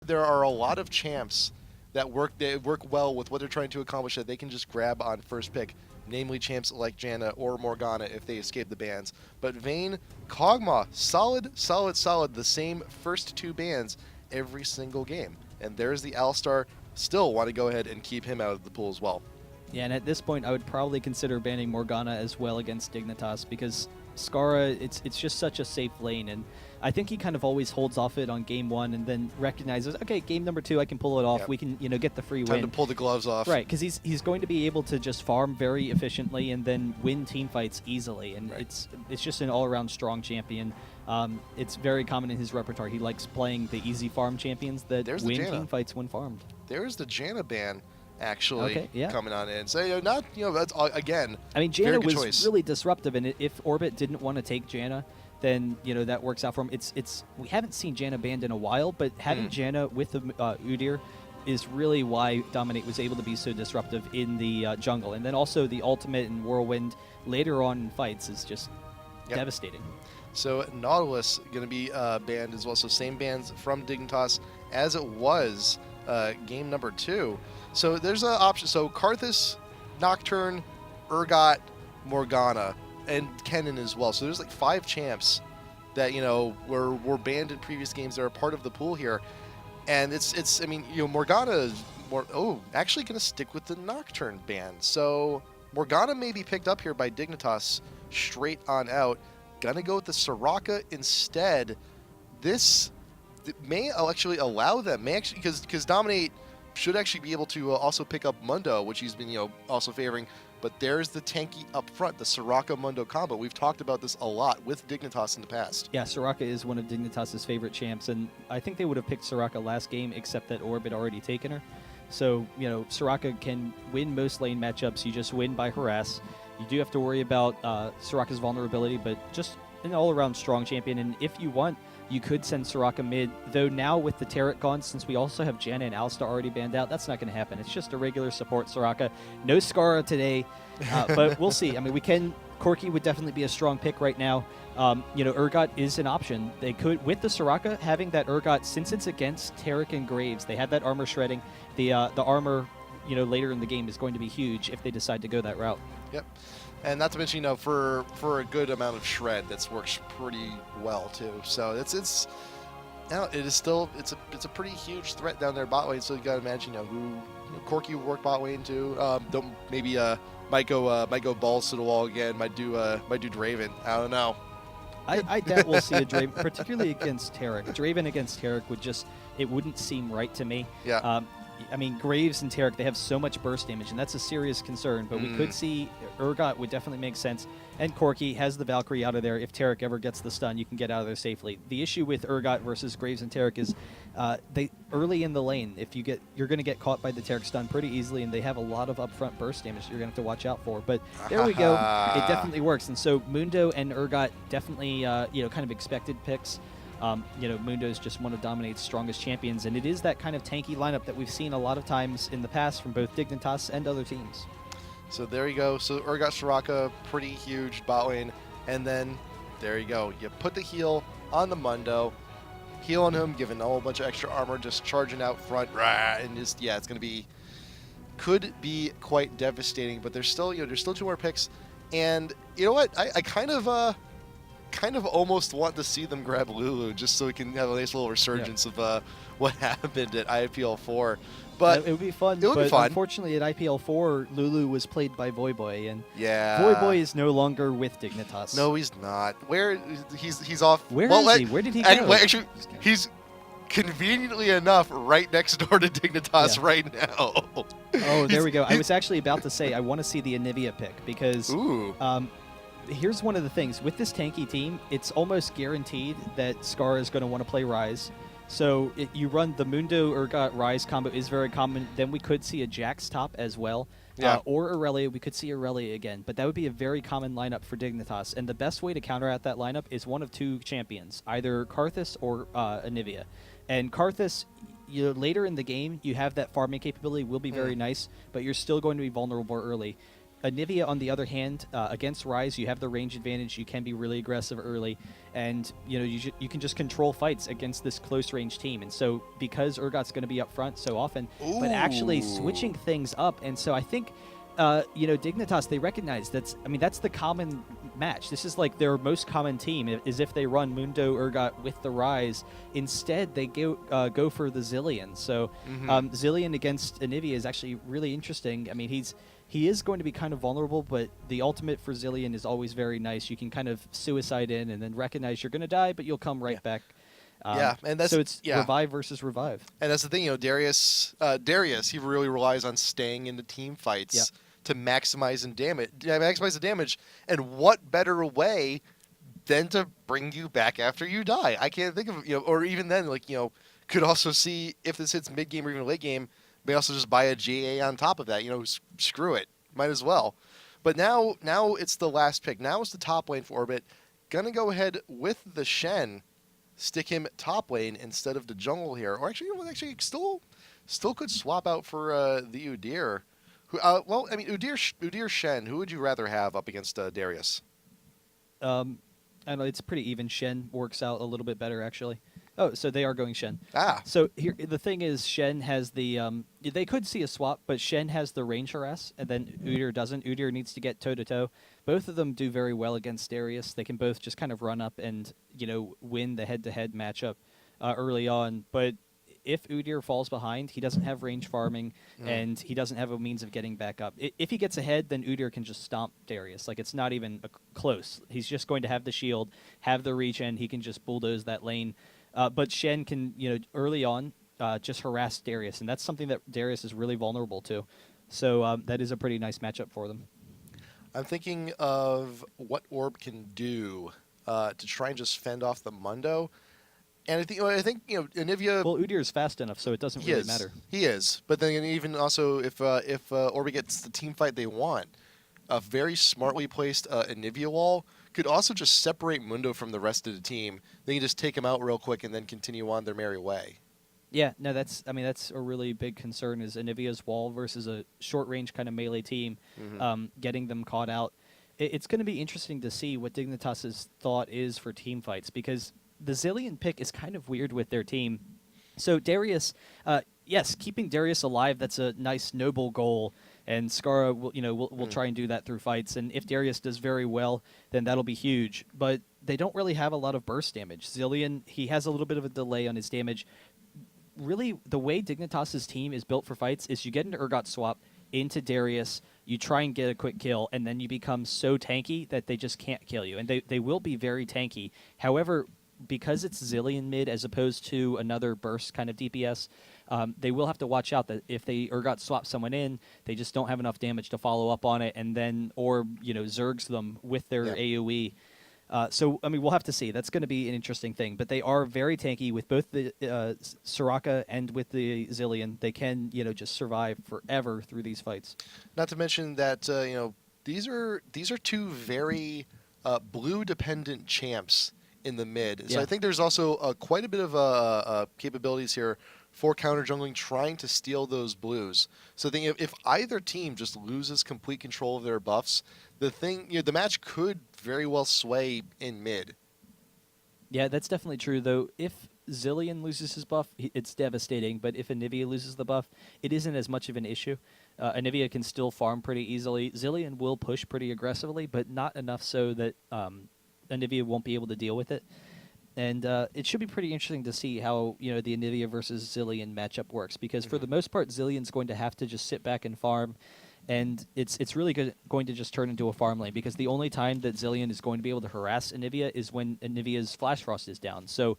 there are a lot of champs that work well with what they're trying to accomplish that they can just grab on first pick, namely champs like Janna or Morgana if they escape the bans. But Vayne, Kog'Maw, solid, the same first 2 bans every single game. And there's the Alistar. Still want to go ahead and keep him out of the pool as well. Yeah, and at this point, I would probably consider banning Morgana as well against Dignitas because Scarra, it's just such a safe lane, and I think he kind of always holds off it on game 1 and then recognizes, okay, game number 2, I can pull it off. Yep. We can, get the free Time win. to pull the gloves off. Right, because he's going to be able to just farm very efficiently and then win team fights easily, and right. it's just an all-around strong champion. It's very common in his repertoire. He likes playing the easy farm champions that win team fights when farmed. There's the Janna ban actually coming on in. So that's again. I mean, Janna was choice. really disruptive, and if Orbit didn't want to take Janna, then that works out for him. We haven't seen Janna banned in a while, but having Janna with the Udyr is really why Dominate was able to be so disruptive in the jungle, and then also the ultimate and whirlwind later on in fights is just devastating. So Nautilus going to be banned as well. So same bans from Dignitas as it was game number 2. So there's an option. So Karthus, Nocturne, Urgot, Morgana, and Kennen as well. So there's like 5 champs that were banned in previous games that are part of the pool here, and it's I mean Morgana is actually going to stick with the Nocturne ban. So Morgana may be picked up here by Dignitas straight on out. Gonna go with the Soraka instead. This may actually allow them, because Dominate should actually be able to also pick up Mundo, which he's been also favoring. But there's the tanky up front, the Soraka Mundo combo. We've talked about this a lot with Dignitas in the past. Yeah, Soraka is one of Dignitas' favorite champs, and I think they would have picked Soraka last game, except that Orb had already taken her. So Soraka can win most lane matchups. You just win by harass. You do have to worry about Soraka's vulnerability, but just an all-around strong champion. And if you want, you could send Soraka mid, though now with the Turret gone, since we also have Janna and Alistar already banned out, that's not going to happen. It's just a regular support Soraka. No Scarra today, but we'll see. I mean, Corki would definitely be a strong pick right now. Urgot is an option. They could, with the Soraka, having that Urgot, since it's against Taric and Graves, they had that armor shredding. The armor, later in the game is going to be huge if they decide to go that route. Yep. And not to mention, for a good amount of shred, that works pretty well too. So it is still it's a pretty huge threat down there bot lane. So you got to imagine who Corki would work bot lane too. Might go balls to the wall again. Might do Draven. I don't know. I doubt we'll see a Draven, particularly against Taric. Draven against Taric it wouldn't seem right to me. Yeah. I mean, Graves and Taric, they have so much burst damage, and that's a serious concern. But we could see Urgot would definitely make sense. And Corki has the Valkyrie out of there. If Taric ever gets the stun, you can get out of there safely. The issue with Urgot versus Graves and Taric is they early in the lane, you're going to get caught by the Taric stun pretty easily, and they have a lot of upfront burst damage that you're going to have to watch out for. But there we go. It definitely works. And so Mundo and Urgot definitely kind of expected picks. Mundo is just one of Dominate's strongest champions, and it is that kind of tanky lineup that we've seen a lot of times in the past from both Dignitas and other teams. So there you go. So Urgot Soraka, pretty huge bot lane, and then there you go. You put the heal on the Mundo, healing him, giving a whole bunch of extra armor, just charging out front, and just it's gonna be could be quite devastating. But there's still 2 more picks, and you know what? I kind of almost want to see them grab Lulu just so we can have a nice little resurgence of what happened at IPL4. But it would be fun. Unfortunately, at IPL4, Lulu was played by Voyboy, and Voyboy is no longer with Dignitas. No, he's not. He's off? Where is he? Where did he go? Actually, he's conveniently enough right next door to Dignitas right now. Oh, there we go. I was actually about to say I want to see the Anivia pick because here's one of the things. With this tanky team, it's almost guaranteed that Scar is going to want to play Ryze. So you run the Mundo Urgot Ryze combo is very common. Then we could see a Jax top as well. Or Aurelia. We could see Aurelia again. But that would be a very common lineup for Dignitas. And the best way to counter out that lineup is one of 2 champions, either Karthus or Anivia. And Karthus, later in the game, you have that farming capability, will be very nice, but you're still going to be vulnerable early. Anivia, on the other hand, against Ryze, you have the range advantage. You can be really aggressive early, and you can just control fights against this close range team. And so, because Urgot's going to be up front so often, but actually switching Ooh. things up, and so I think, Dignitas, they recognize that's the common match. This is like their most common team is if they run Mundo Urgot with the Ryze. Instead, they go for the Zilean. So Zilean against Anivia is actually really interesting. I mean, he is going to be kind of vulnerable, but the ultimate for Zilean is always very nice. You can kind of suicide in and then recognize you're going to die, but you'll come right back. And that's so it's revive versus revive. And that's the thing, Darius, he really relies on staying in the team fights to maximize the damage. And what better way than to bring you back after you die? I can't think of or even then, could also see if this hits mid game or even late game, may also just buy a GA on top of that. Screw it, might as well. But now it's the last pick. Now it's the top lane for Orbit. Gonna go ahead with the Shen. Stick him top lane instead of the jungle here, or actually still could swap out for the Udyr. Udyr Shen. Who would you rather have up against Darius? I don't know. It's pretty even. Shen works out a little bit better, actually. Oh, so they are going Shen. So here, the thing is, Shen has the. They could see a swap, but Shen has the range harass, and then Udyr doesn't. Udyr needs to get toe to toe. Both of them do very well against Darius. They can both just kind of run up and win the head-to-head matchup early on. But if Udyr falls behind, he doesn't have range farming, and he doesn't have a means of getting back up. If he gets ahead, then Udyr can just stomp Darius. Like, it's not even close. He's just going to have the shield, have the reach, and he can just bulldoze that lane. But Shen can, early on, just harass Darius, and that's something that Darius is really vulnerable to. So that is a pretty nice matchup for them. I'm thinking of what Orb can do to try and just fend off the Mundo. And I think Anivia. Well, Udyr is fast enough, so it doesn't really matter. He is, but then even also if Orbi gets the team fight they want, a very smartly placed Anivia wall could also just separate Mundo from the rest of the team. They can just take him out real quick and then continue on their merry way. Yeah, no, that's a really big concern is Anivia's wall versus a short range kind of melee team, getting them caught out. It's going to be interesting to see what Dignitas' thought is for team fights, because the Zilean pick is kind of weird with their team. So Darius, yes, keeping Darius alive, that's a nice, noble goal, and Skara will try and do that through fights. And if Darius does very well, then that'll be huge. But they don't really have a lot of burst damage. Zilean, he has a little bit of a delay on his damage. Really, the way Dignitas' team is built for fights is you get an Urgot swap into Darius, you try and get a quick kill, and then you become so tanky that they just can't kill you. And they will be very tanky. However, because it's Zilean mid as opposed to another burst kind of DPS, they will have to watch out that if they Urgot swap someone in, they just don't have enough damage to follow up on it, and then Zergs them with their AoE. So, we'll have to see. That's going to be an interesting thing. But they are very tanky with both the Soraka and with the Zilean. They can, just survive forever through these fights. Not to mention that, these are two very blue-dependent champs in the mid. So I think there's also quite a bit of capabilities here for counter jungling, trying to steal those blues. So I think if either team just loses complete control of their buffs, the match could very well sway in mid. Yeah, that's definitely true, though. If Zilean loses his buff, it's devastating. But if Anivia loses the buff, it isn't as much of an issue. Anivia can still farm pretty easily. Zilean will push pretty aggressively, but not enough so that Anivia won't be able to deal with it. And it should be pretty interesting to see how the Anivia versus Zilean matchup works, because for the most part, Zillion's going to have to just sit back and farm, and it's really going to just turn into a farm lane, because the only time that Zilean is going to be able to harass Anivia is when Anivia's Flash Frost is down. So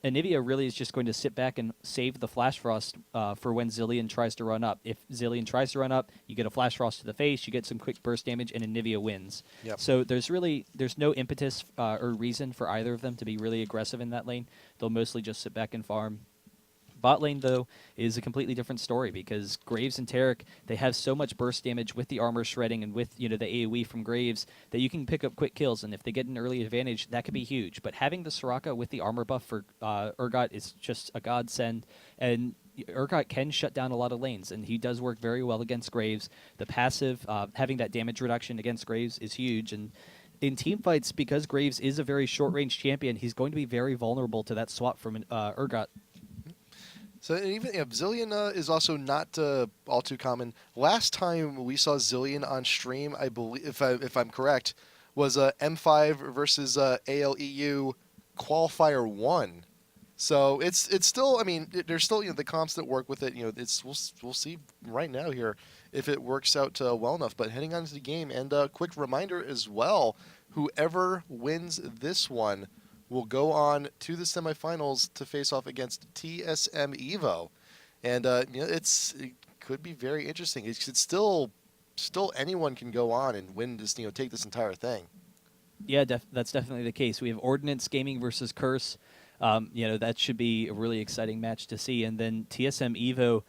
Anivia really is just going to sit back and save the Flash Frost for when Zilean tries to run up. If Zilean tries to run up, you get a Flash Frost to the face, you get some quick burst damage, and Anivia wins. Yep. So there's no impetus or reason for either of them to be really aggressive in that lane. They'll mostly just sit back and farm. Bot lane, though, is a completely different story, because Graves and Taric, they have so much burst damage with the armor shredding and with the AoE from Graves that you can pick up quick kills, and if they get an early advantage, that could be huge. But having the Soraka with the armor buff for Urgot is just a godsend, and Urgot can shut down a lot of lanes, and he does work very well against Graves. The passive, having that damage reduction against Graves is huge, and in team fights, because Graves is a very short-range champion, he's going to be very vulnerable to that swap from Urgot. So and even Zillion is also not all too common. Last time we saw Zillion on stream, I believe, if I'm correct, was M5 versus ALEU qualifier 1. So it's still, I mean, there's still the comps that work with it. We'll see right now here if it works out well enough. But heading on to the game, and a quick reminder as well, whoever wins this one will go on to the semifinals to face off against TSM Evo, and it could be very interesting. It's still anyone can go on and win this, take this entire thing. Yeah, that's definitely the case. We have Ordnance Gaming versus Curse. That should be a really exciting match to see, and then TSM Evo,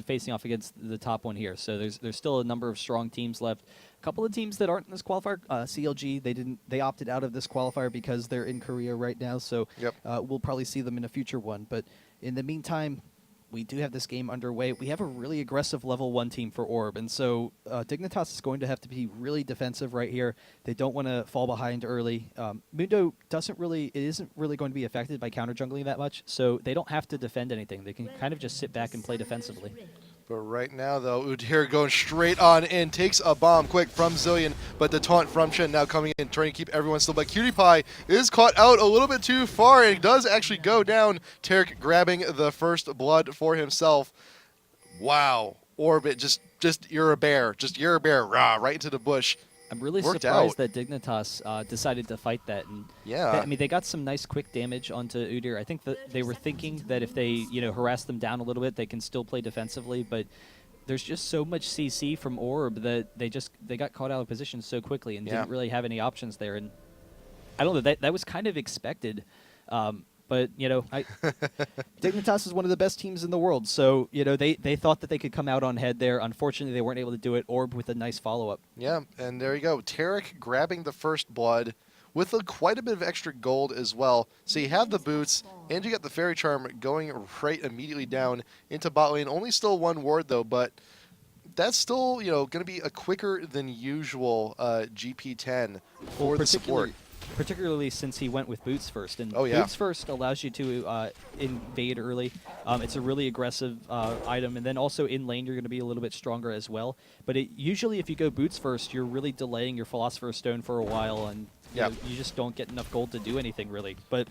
facing off against the top one here. So there's still a number of strong teams left. A couple of teams that aren't in this qualifier, CLG, they opted out of this qualifier because they're in Korea right now. So yep. We'll probably see them in a future one. But in the meantime, we do have this game underway. We have a really aggressive level 1 team for Orb, and so Dignitas is going to have to be really defensive right here. They don't want to fall behind early. Mundo isn't really going to be affected by counter jungling that much, so they don't have to defend anything. They can kind of just sit back and play defensively. But right now, though, Udyr going straight on in, takes a bomb quick from Zillion, but the taunt from Shen now coming in, trying to keep everyone still. But Cutie Pie is caught out a little bit too far, and does actually go down. Tarek grabbing the first blood for himself. Wow. Orbit, just you're a bear. You're a bear, rah, right into the bush. I'm really Worked surprised out. that Dignitas decided to fight that. And yeah. they got some nice quick damage onto Udyr. I think that they were thinking that if they, harass them down a little bit, they can still play defensively. But there's just so much CC from Orb that they got caught out of position so quickly and didn't really have any options there. And I don't know, that was kind of expected. But, Dignitas is one of the best teams in the world. So, they thought that they could come out on head there. Unfortunately, they weren't able to do it. Orb with a nice follow-up. Yeah, and there you go. Tarek grabbing the first blood with quite a bit of extra gold as well. So you have the boots, and you got the Fairy Charm going right immediately down into bot lane. Only still one ward, though, but that's still, going to be a quicker than usual GP10 for the support. Particularly since he went with boots first, and yeah. boots first allows you to invade early. It's a really aggressive item, and then also in lane you're going to be a little bit stronger as well. But usually if you go boots first, you're really delaying your Philosopher's Stone for a while, and you just don't get enough gold to do anything really. But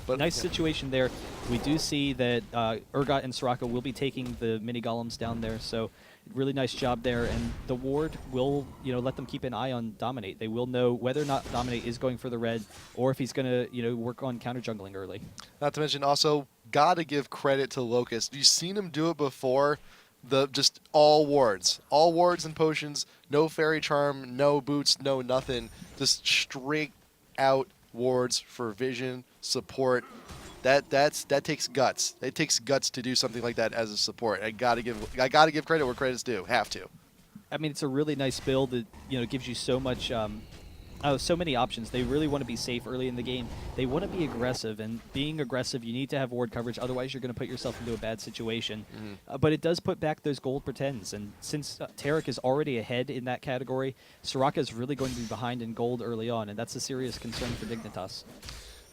nice situation there. We do see that Urgot and Soraka will be taking the mini golems down there, so really nice job there. And the ward will, let them keep an eye on Dominate. They will know whether or not Dominate is going for the red, or if he's going to, work on counter jungling early. Not to mention, also gotta give credit to Locust. You've seen him do it before. Just all wards and potions. No Fairy Charm, no boots, no nothing. Just straight out wards for vision, support. That takes guts. It takes guts to do something like that as a support. I gotta give credit where credit's due. Have to. I mean, it's a really nice build that gives you so much, so many options. They really want to be safe early in the game. They want to be aggressive, and being aggressive, you need to have ward coverage. Otherwise, you're going to put yourself into a bad situation. But it does put back those gold pretends, and since Tarek is already ahead in that category, Soraka is really going to be behind in gold early on, and that's a serious concern for Dignitas.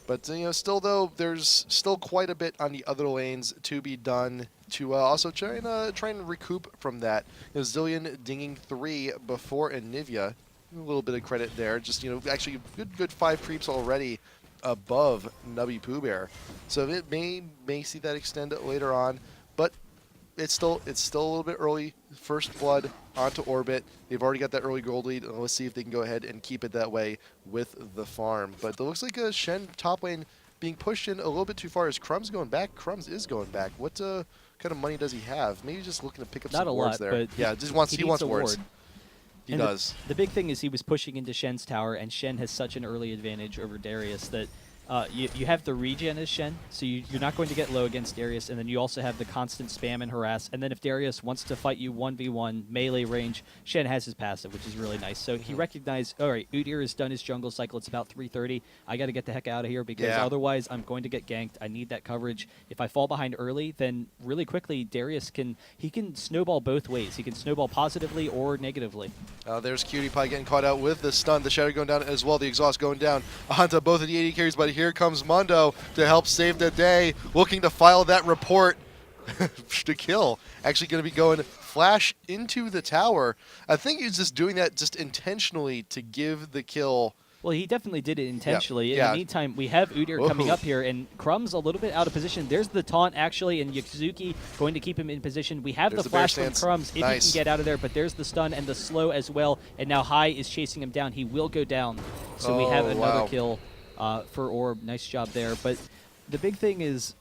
But still though, there's still quite a bit on the other lanes to be done to also try and recoup from that. Zillion dinging 3 before Anivia. A little bit of credit there. Just actually good 5 creeps already above Nubby Pooh Bear. So it may see that extend later on, but it's still a little bit early. First blood onto Orbit. They've already got that early gold lead. Let's see if they can go ahead and keep it that way with the farm. But it looks like a Shen top lane being pushed in a little bit too far. Is Crumbs going back? Crumbs is going back. What kind of money does he have? Maybe just looking to pick up some wards there. But yeah, he wants wards. He does. The big thing is he was pushing into Shen's tower, and Shen has such an early advantage over Darius that You have the regen as Shen, so you're not going to get low against Darius, and then you also have the constant spam and harass. And then if Darius wants to fight you 1v1 melee range, Shen has his passive, which is really nice. So he recognized, all right, Udyr has done his jungle cycle. It's about 3:30. I got to get the heck out of here because otherwise I'm going to get ganked. I need that coverage. If I fall behind early, then really quickly Darius can snowball both ways. He can snowball positively or negatively. There's Cutie Pie getting caught out with the stun. The Shadow going down as well. The exhaust going down onto both of the AD carries, but here comes Mundo to help save the day, looking to file that report to kill. Actually going to be going flash into the tower. I think he's just doing that just intentionally to give the kill. Well, he definitely did it intentionally. Yeah. In the meantime, we have Udyr coming up here, and Crumb's a little bit out of position. There's the taunt, actually, and Yuzuki going to keep him in position. We have the flash from Crumbs if he can get out of there, but there's the stun and the slow as well, and now High is chasing him down. He will go down, so we have another kill for Orb. Nice job there. But the big thing is,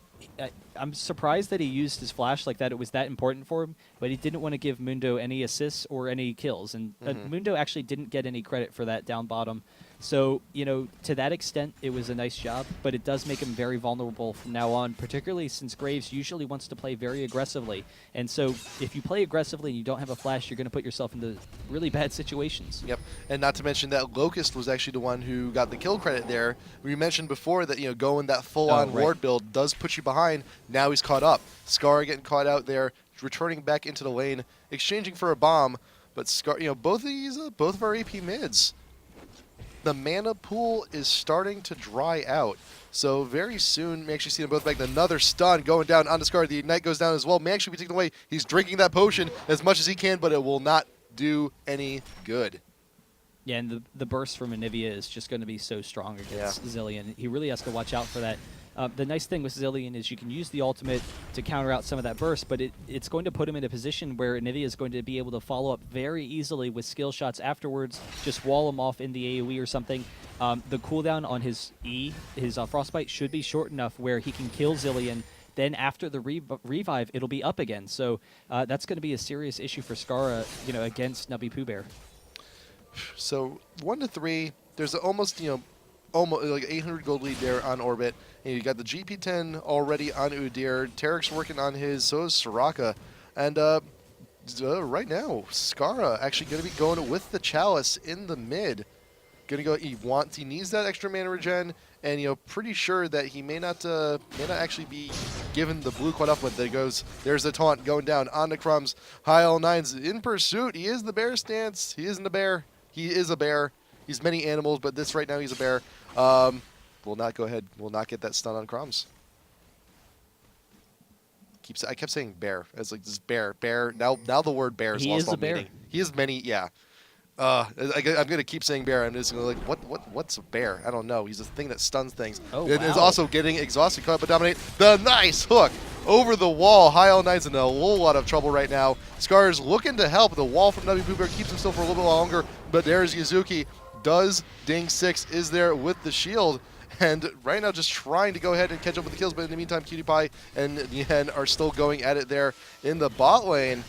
I'm surprised that he used his flash like that. It was that important for him, but he didn't want to give Mundo any assists or any kills, and Mundo actually didn't get any credit for that down bottom. So, to that extent, it was a nice job, but it does make him very vulnerable from now on, particularly since Graves usually wants to play very aggressively. And so if you play aggressively and you don't have a flash, you're going to put yourself into really bad situations. Yep, and not to mention that Locust was actually the one who got the kill credit there. We mentioned before that, going that full-on ward build does put you behind. Now he's caught up. Scar getting caught out there, returning back into the lane, exchanging for a bomb. But Scar, both of our AP mids, the mana pool is starting to dry out. So very soon, may actually see them both back. Another stun going down on the Scar. The Ignite goes down as well. May actually be taken away. He's drinking that potion as much as he can, but it will not do any good. Yeah, and the burst from Anivia is just going to be so strong against Zilean. He really has to watch out for that. The nice thing with Zilean is you can use the ultimate to counter out some of that burst, but it's going to put him in a position where Anivia is going to be able to follow up very easily with skill shots afterwards, just wall him off in the AoE or something. The cooldown on his his Frostbite should be short enough where he can kill Zilean. Then after the revive, it'll be up again. So that's going to be a serious issue for Skara, against Nubby Pooh Bear. So 1-3, there's almost like 800 gold lead there on Orbit. And you got the GP10 already on Udyr. Tarek's working on his, so is Soraka. And right now, Skara actually going to be going with the Chalice in the mid. Going to go, he needs that extra mana regen, and pretty sure that he may not actually be given the blue quite often. But there's the taunt going down on the Crumbs. High L9's in pursuit. He is the bear stance. He isn't a bear. He is a bear. He's many animals, but this right now he's a bear. Will not go ahead. Will not get that stun on Crumbs. I kept saying bear. It's like this bear. Now the word bear is lost all meaning. He is many. Yeah. I'm gonna keep saying bear. I'm just gonna what's a bear? I don't know. He's a thing that stuns things. It's also getting exhausted. Caught but dominate. The nice hook over the wall. High L9's in a whole lot of trouble right now. Scar's looking to help. The wall from Nubby Pooh Bear keeps him still for a little bit longer. But there's Yuzuki. Does Ding 6 is there with the shield. And right now just trying to go ahead and catch up with the kills. But in the meantime, Cutie Pie and Yen are still going at it there in the bot lane.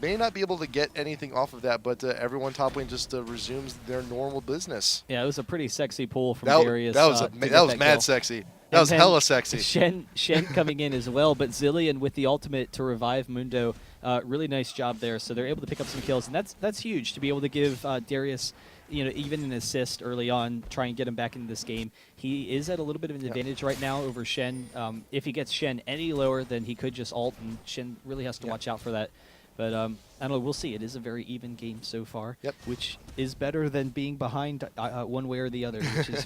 May not be able to get anything off of that, but everyone top lane just resumes their normal business. Yeah, it was a pretty sexy pull from Darius. That was mad sexy. That was hella sexy. Shen coming in as well, but Zilean with the ultimate to revive Mundo. Really nice job there. So they're able to pick up some kills, and that's huge to be able to give Darius, even an assist early on, try and get him back into this game. He is at a little bit of an advantage right now over Shen. If he gets Shen any lower, then he could just ult, and Shen really has to watch out for that. But I don't know. We'll see. It is a very even game so far, which is better than being behind one way or the other, which is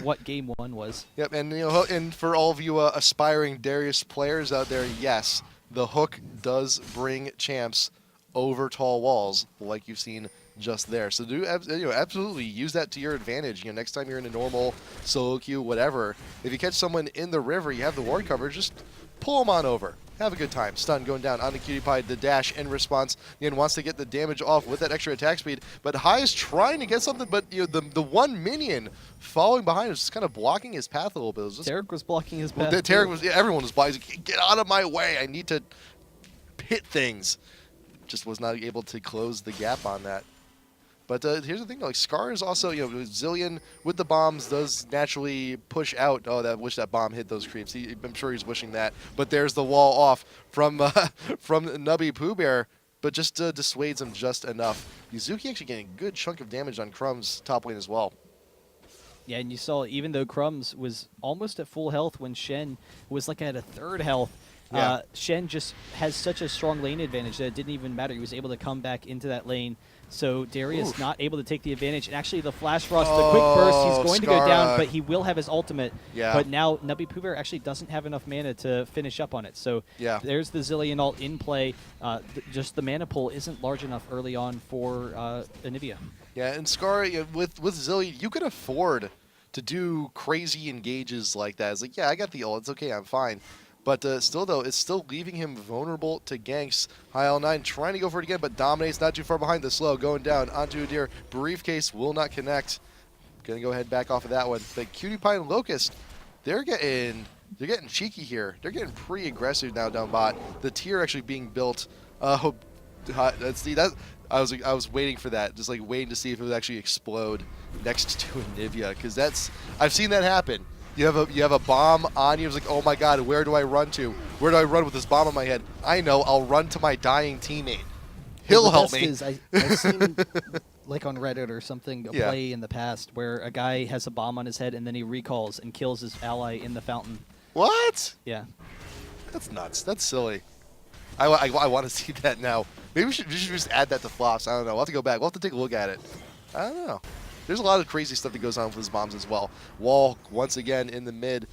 what game one was. Yep, and and for all of you aspiring Darius players out there, yes, the hook does bring champs over tall walls, like you've seen just there. So do absolutely use that to your advantage. Next time you're in a normal solo queue, whatever, if you catch someone in the river, you have the ward cover, just pull them on over. Have a good time. Stun going down on the Cutie Pie. The dash in response. Yen wants to get the damage off with that extra attack speed. But High is trying to get something, but the one minion following behind is just kind of blocking his path a little bit. Tarek was blocking his path. Tarek was. Everyone was blocking. Like, get out of my way. I need to hit things. Just was not able to close the gap on that. But here's the thing, like Scar is also, Zillion with the bombs does naturally push out. Oh, that wish that bomb hit those creeps. I'm sure he's wishing that. But there's the wall off from from Nubby Pooh Bear, but just dissuades him just enough. Yuzuki actually getting a good chunk of damage on Crumb's top lane as well. Yeah, and you saw even though Crumbs was almost at full health when Shen was like at a third health, Yeah. Shen just has such a strong lane advantage that it didn't even matter. He was able to come back into that lane. So Darius Oof. not able to take the advantage. And actually the Flash Frost, the quick burst, he's going to go down, but he will have his ultimate. Yeah. But now Nubby Pooh Bear actually doesn't have enough mana to finish up on it. So Yeah. there's the Zillion ult in play. Just the mana pool isn't large enough early on for Anivia. Yeah, and Scar, with Zillion, you could afford to do crazy engages like that. It's like, yeah, I got the ult. It's okay. I'm fine. But still, though, it's still leaving him vulnerable to ganks. High L9 trying to go for it again, but Dominate's not too far behind. The slow going down onto a deer. Briefcase will not connect. Gonna go ahead back off of that one. But Cutie Pie and Locust, they're getting cheeky here. They're getting pretty aggressive now down bot. The tier actually being built. Let's see that. I was waiting for that, just like waiting to see if it would actually explode next to Anivia, because I've seen that happen. You have a bomb on you. It's like, oh my god, where do I run to? Where do I run with this bomb on my head? I know, I'll run to my dying teammate. He'll help me. I've seen like on Reddit or something a play in the past where a guy has a bomb on his head and then he recalls and kills his ally in the fountain. What? Yeah. That's nuts. That's silly. I want to see that now. Maybe we should just add that to flops. I don't know. We'll have to go back. We'll have to take a look at it. I don't know. There's a lot of crazy stuff that goes on with his bombs as well. Wall once again in the mid.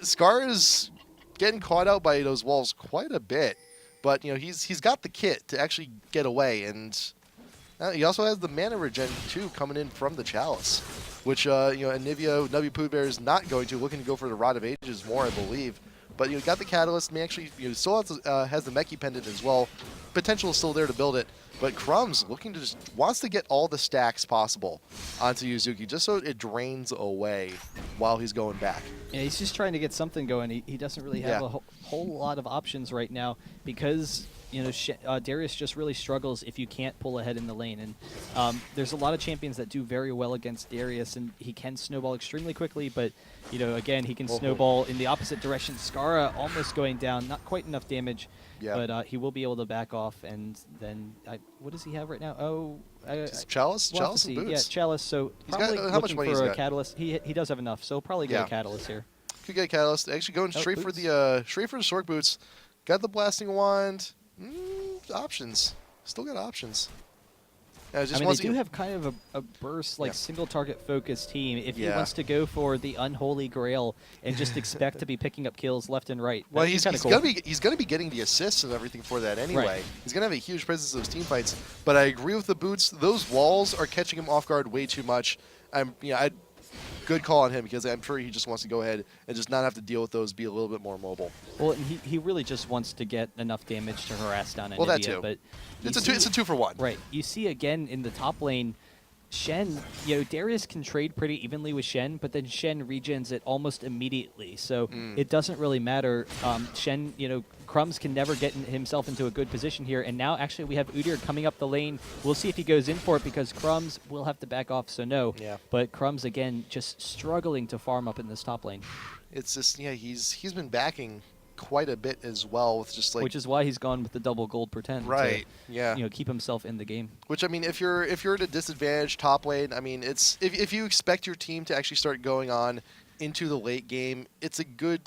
Scar is getting caught out by those walls quite a bit, but he's got the kit to actually get away, and he also has the mana regen too coming in from the Chalice, which Anivia Nubby Pooh Bear is not looking to go for the Rod of Ages more, I believe. But got the Catalyst, may actually still has the Meki Pendant as well. Potential is still there to build it. But Crumbs looking to wants to get all the stacks possible onto Yuzuki, just so it drains away while he's going back. Yeah, he's just trying to get something going. He doesn't really have a whole lot of options right now because Darius just really struggles if you can't pull ahead in the lane. And there's a lot of champions that do very well against Darius, and he can snowball extremely quickly, but again, he can snowball in the opposite direction. Skara almost going down, not quite enough damage, but he will be able to back off. And then, what does he have right now? Oh, Chalice? We'll Chalice and boots. Yeah, Chalice. So He's probably got, how much money looking for he's a Catalyst. He does have enough, so probably get a Catalyst here. Could get a Catalyst. Actually going straight for the Sword Boots. Got the Blasting Wand. Options. Still got options. They do have kind of a burst, single target focused team. If he wants to go for the unholy grail and just expect to be picking up kills left and right, well, he's cool. gonna be getting the assists and everything for that anyway. Right. He's gonna have a huge presence in those team fights. But I agree with the boots. Those walls are catching him off guard way too much. Good call on him, because I'm sure he just wants to go ahead and just not have to deal with those, be a little bit more mobile. Well, he really just wants to get enough damage to harass down Anivia. Well, that too. But it's a 2-for-1. Right. You see again in the top lane, Shen, Darius can trade pretty evenly with Shen, but then Shen regens it almost immediately. So it doesn't really matter. Shen, Crumbs can never get himself into a good position here. And now actually we have Udyr coming up the lane. We'll see if he goes in for it, because Crumbs will have to back off, so no. Yeah. But Crumbs, again, just struggling to farm up in this top lane. It's just, he's been backing quite a bit as well, with just which is why he's gone with the double gold pretend. Right. To, keep himself in the game. Which, I mean, if you're at a disadvantaged top lane, I mean, it's if you expect your team to actually start going on into the late game, it's a good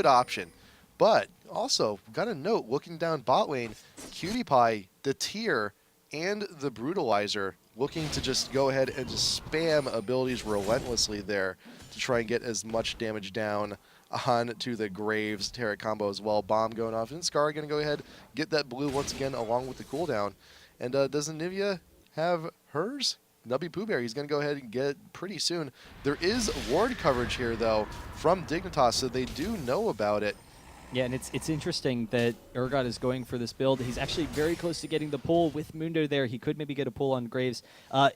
option. But also, got a note, looking down bot lane, Cutie Pie, the tier, and the Brutalizer looking to just go ahead and just spam abilities relentlessly there to try and get as much damage down on to the Graves Terra combo as well. Bomb going off, and Scar going to go ahead, get that blue once again along with the cooldown. And does Anivia have hers? Nubby Pooh Bear, he's going to go ahead and get it pretty soon. There is ward coverage here, though, from Dignitas, so they do know about it. Yeah, and it's interesting that Urgot is going for this build. He's actually very close to getting the pull with Mundo there. He could maybe get a pull on Graves.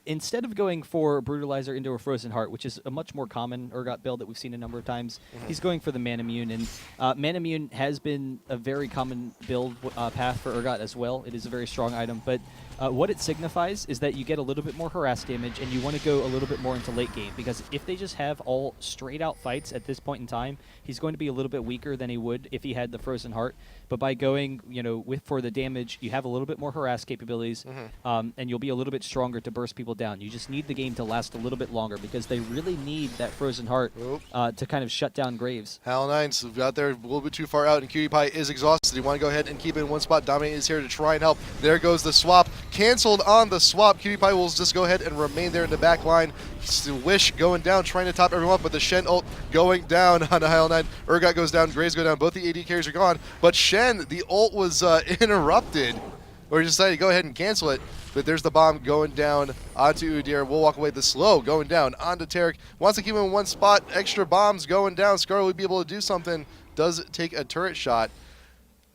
Instead of going for Brutalizer into a Frozen Heart, which is a much more common Urgot build that we've seen a number of times, he's going for the Manamune. And Manamune has been a very common build path for Urgot as well. It is a very strong item, but What it signifies is that you get a little bit more harass damage, and you want to go a little bit more into late game, because if they just have all straight out fights at this point in time, he's going to be a little bit weaker than he would if he had the Frozen Heart. But by going, for the damage, you have a little bit more harass capabilities, and you'll be a little bit stronger to burst people down. You just need the game to last a little bit longer, because they really need that Frozen Heart to kind of shut down Graves. Hal9's got there a little bit too far out, and Cutie Pie is exhausted. You want to go ahead and keep it in one spot. Dominate is here to try and help. There goes the swap. Canceled on the swap. Cutie Pie will just go ahead and remain there in the back line. Wish going down, trying to top everyone, but the Shen ult going down on Hal9. Urgot goes down, Graves go down. Both the AD carries are gone, but Shen, the ult was interrupted, or he decided to go ahead and cancel it. But there's the bomb going down onto Udyr. We'll walk away. The slow going down onto Tarek. Wants to keep him in one spot. Extra bombs going down. Scar would be able to do something. Does take a turret shot.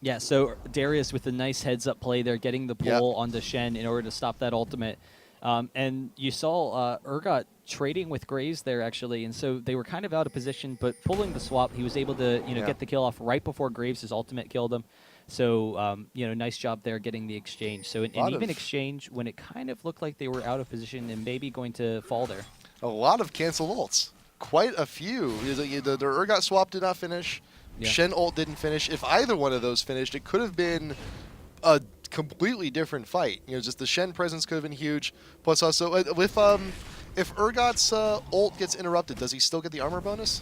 Yeah, so Darius with a nice heads-up play there, getting the pull onto Shen in order to stop that ultimate. And you saw Urgot trading with Graves there, actually, and so they were kind of out of position, but pulling the swap, he was able to get the kill off right before Graves' ultimate killed him. So, nice job there getting the exchange. So, an even exchange when it kind of looked like they were out of position and maybe going to fall there. A lot of cancel ults. Quite a few. The Urgot swap did not finish. Yeah. Shen ult didn't finish. If either one of those finished, it could have been a completely different fight. Just the Shen presence could have been huge. Plus also, if Urgot's ult gets interrupted, does he still get the armor bonus?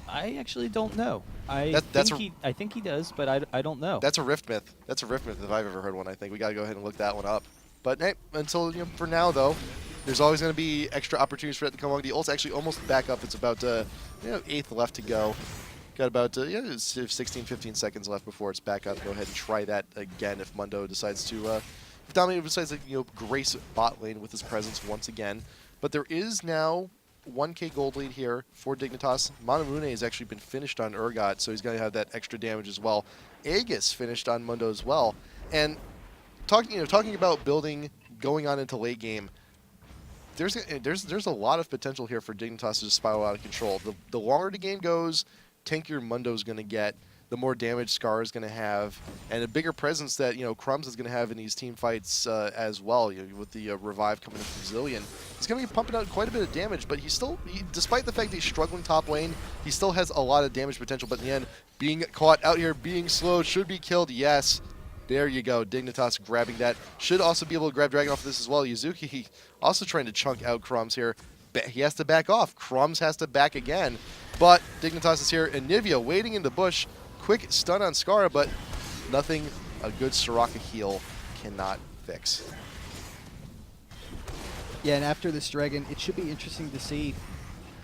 I actually don't know. I think he does, but I don't know. That's a Rift myth. That's a Rift myth if I've ever heard one, I think. We got to go ahead and look that one up. But hey, until for now, though, there's always going to be extra opportunities for it to come along. The ult's actually almost back up. It's about 8th left to go. Got about 16, 15 seconds left before it's back up. Go ahead and try that again if Mundo decides to, if Dominator decides to grace bot lane with his presence once again. But there is now 1k gold lead here for Dignitas. Manamune has actually been finished on Urgot, so he's going to have that extra damage as well. Aegis finished on Mundo as well. And talking about building going on into late game, there's a lot of potential here for Dignitas to just spiral out of control. The longer the game goes, tankier Mundo's going to get, the more damage Scar is going to have, and a bigger presence that Crumbs is going to have in these team fights as well. With the revive coming in from Zillion, he's going to be pumping out quite a bit of damage. But despite the fact that he's struggling top lane, he still has a lot of damage potential. But in the end, being caught out here, being slow, should be killed. Yes, there you go. Dignitas grabbing that. Should also be able to grab Dragon off of this as well. Yuzuki also trying to chunk out Crumbs here. He has to back off. Crumbs has to back again. But Dignitas is here, and Nivea waiting in the bush. Quick stun on Scar, but nothing a good Soraka heal cannot fix. Yeah, and after this Dragon, it should be interesting to see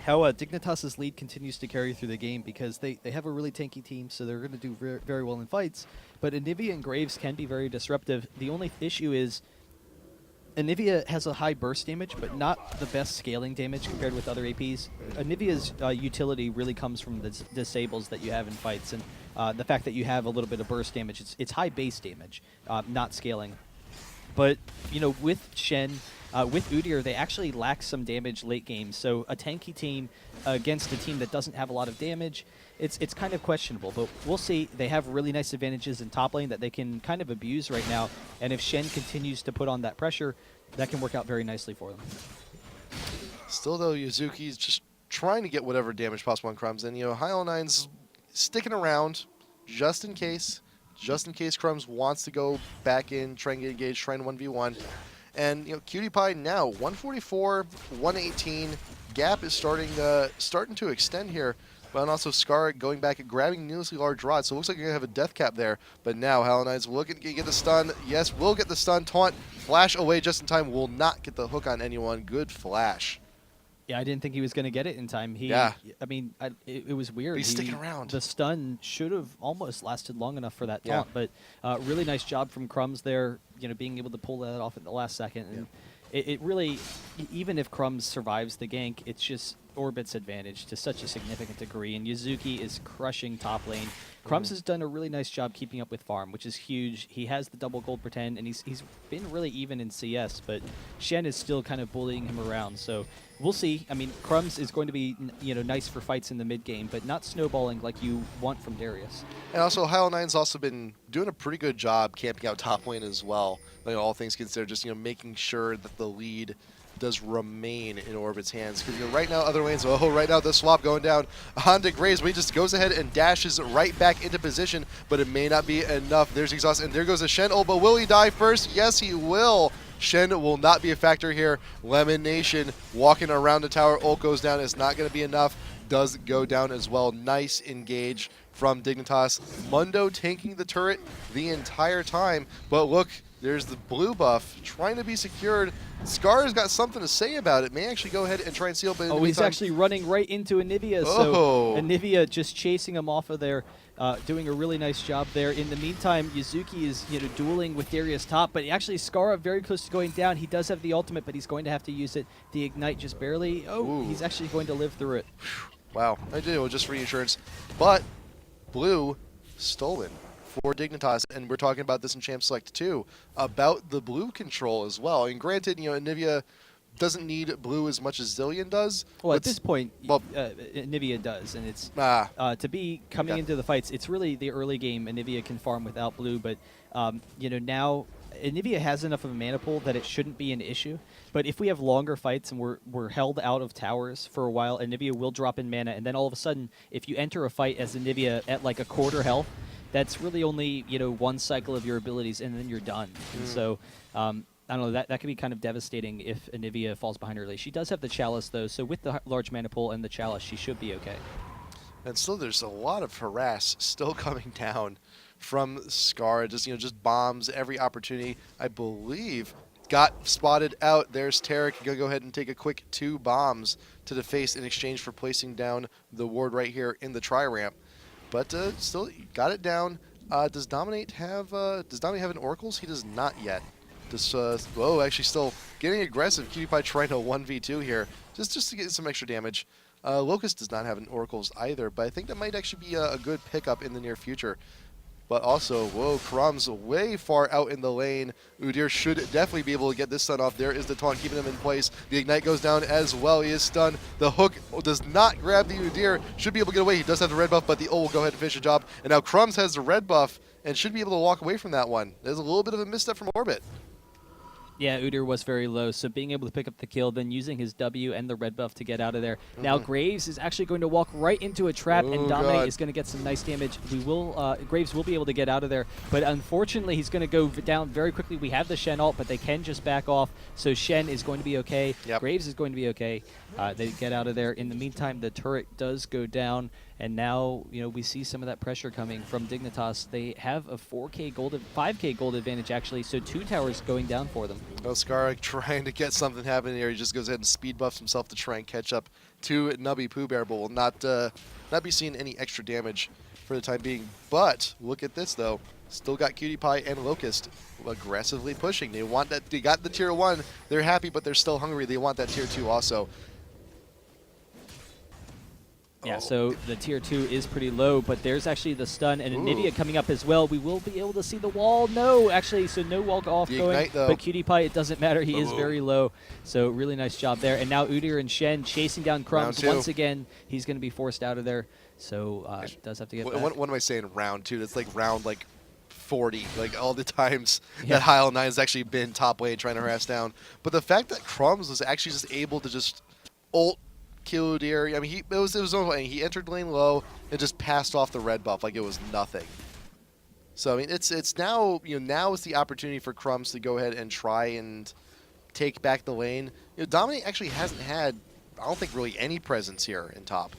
how Dignitas' lead continues to carry through the game, because they have a really tanky team, so they're going to do very well in fights. But Anivia and Graves can be very disruptive. The only issue is Anivia has a high burst damage, but not the best scaling damage compared with other APs. Anivia's utility really comes from the disables that you have in fights, and the fact that you have a little bit of burst damage. It's high base damage, not scaling. But, with Shen, with Udyr, they actually lack some damage late game. So a tanky team against a team that doesn't have a lot of damage, it's kind of questionable. But we'll see. They have really nice advantages in top lane that they can kind of abuse right now. And if Shen continues to put on that pressure, that can work out very nicely for them. Still, though, Yuzuki's just trying to get whatever damage possible on Crumbs. And, Hylo9's sticking around just in case. Just in case Crumbs wants to go back in, try and get engaged, try and 1v1. And, Cutie Pie now, 144, 118. Gap is starting to extend here. But also Scar going back and grabbing needlessly large rod. So it looks like you're going to have a death cap there. But now Hylo9's looking to get the stun. Yes, will get the stun. Taunt, flash away just in time. Will not get the hook on anyone. Good flash. Yeah, I didn't think he was going to get it in time. I mean, it was weird. But he's sticking around. The stun should have almost lasted long enough for that taunt. But really nice job from Crumbs there, being able to pull that off at the last second. And it really, even if Crumbs survives the gank, it's just Orbit's advantage to such a significant degree, and Yuzuki is crushing top lane. Crumbs has done a really nice job keeping up with farm, which is huge. He has the double gold pretend, and he's been really even in CS, but Shen is still kind of bullying him around. So we'll see. I mean, Crumbs is going to be nice for fights in the mid game, but not snowballing like you want from Darius. And also, Hyle9's also been doing a pretty good job camping out top lane as well. Like, all things considered, just making sure that the lead does remain in Orbit's hands. Because right now, other lanes, right now the swap going down onto Graves, but he just goes ahead and dashes right back into position, but it may not be enough. There's Exhaust, and there goes a Shen ult, but will he die first? Yes, he will. Shen will not be a factor here. Lemon Nation walking around the tower. Ult goes down. It's not going to be enough. Does go down as well. Nice engage from Dignitas. Mundo tanking the turret the entire time. But look, there's the blue buff trying to be secured. Scar's got something to say about it. May actually go ahead and try and seal. But he's actually running right into Anivia. So Anivia just chasing him off of there. Doing a really nice job there. In the meantime, Yuzuki is dueling with Darius top, but actually Scar very close to going down. He does have the ultimate, but he's going to have to use it. The Ignite just barely. He's actually going to live through it. Wow, I do, just reassurance. But blue stolen for Dignitas, and we're talking about this in Champ Select 2, about the blue control as well. And granted, Anivia doesn't need blue as much as Zillion does. Well, at this point, Anivia does, and it's to be coming into the fights. It's really the early game. Anivia can farm without blue, but now Anivia has enough of a mana pool that it shouldn't be an issue. But if we have longer fights and we're held out of towers for a while, Anivia will drop in mana, and then all of a sudden, if you enter a fight as Anivia at like a quarter health, that's really only one cycle of your abilities, and then you're done. And so. I don't know, that could be kind of devastating if Anivia falls behind early. She does have the Chalice, though, so with the large mana pool and the Chalice, she should be okay. And still, there's a lot of harass still coming down from Scar. Just bombs every opportunity, I believe. Got spotted out. There's Tarek. Gonna go ahead and take a quick 2 bombs to the face in exchange for placing down the ward right here in the tri-ramp. But still got it down. Does Dominate have an Oracles? He does not yet. Actually still getting aggressive. QTPie trying to 1v2 here, just to get some extra damage. Locust does not have an Oracles either, but I think that might actually be a good pickup in the near future. But also, Crumbs way far out in the lane. Udyr should definitely be able to get this stun off. There is the taunt keeping him in place. The Ignite goes down as well. He is stunned. The hook does not grab the Udyr. Should be able to get away. He does have the red buff, but the ult will go ahead and finish the job. And now Crumbs has the red buff and should be able to walk away from that one. There's a little bit of a misstep from Orbit. Yeah, Udyr was very low, so being able to pick up the kill, then using his W and the red buff to get out of there. Now Graves is actually going to walk right into a trap, and Dominate is going to get some nice damage. Graves will be able to get out of there, but unfortunately he's going to go down very quickly. We have the Shen ult, but they can just back off, so Shen is going to be okay. Yep. Graves is going to be okay. They get out of there. In the meantime, the turret does go down, and now we see some of that pressure coming from Dignitas. They have a 5K gold advantage actually, so 2 towers going down for them. Scar trying to get something happening here. He just goes ahead and speed buffs himself to try and catch up to Nubby Pooh Bear, but will not be seeing any extra damage for the time being. But look at this though. Still got QTPie and Locust aggressively pushing. They want that. They got the tier 1. They're happy, but they're still hungry. They want that tier 2 also. Yeah, so the tier 2 is pretty low, but there's actually the stun and Anivia coming up as well. We will be able to see the wall. No, actually, so no wall off the going. Ignite, though. But QTPie, it doesn't matter. He is very low. So really nice job there. And now Udyr and Shen chasing down Crumbs. Once again, he's going to be forced out of there. So does have to get back. What am I saying? Round 2. That's like round 40, all the times that Hyle9 has actually been top lane trying to harass down. But the fact that Crumbs was actually just able to just ult kill Udyr. I mean, it was he entered lane low and just passed off the red buff like it was nothing. So I mean, it's now now is the opportunity for Crumbs to go ahead and try and take back the lane. Dominate actually hasn't had, I don't think, really any presence here in top.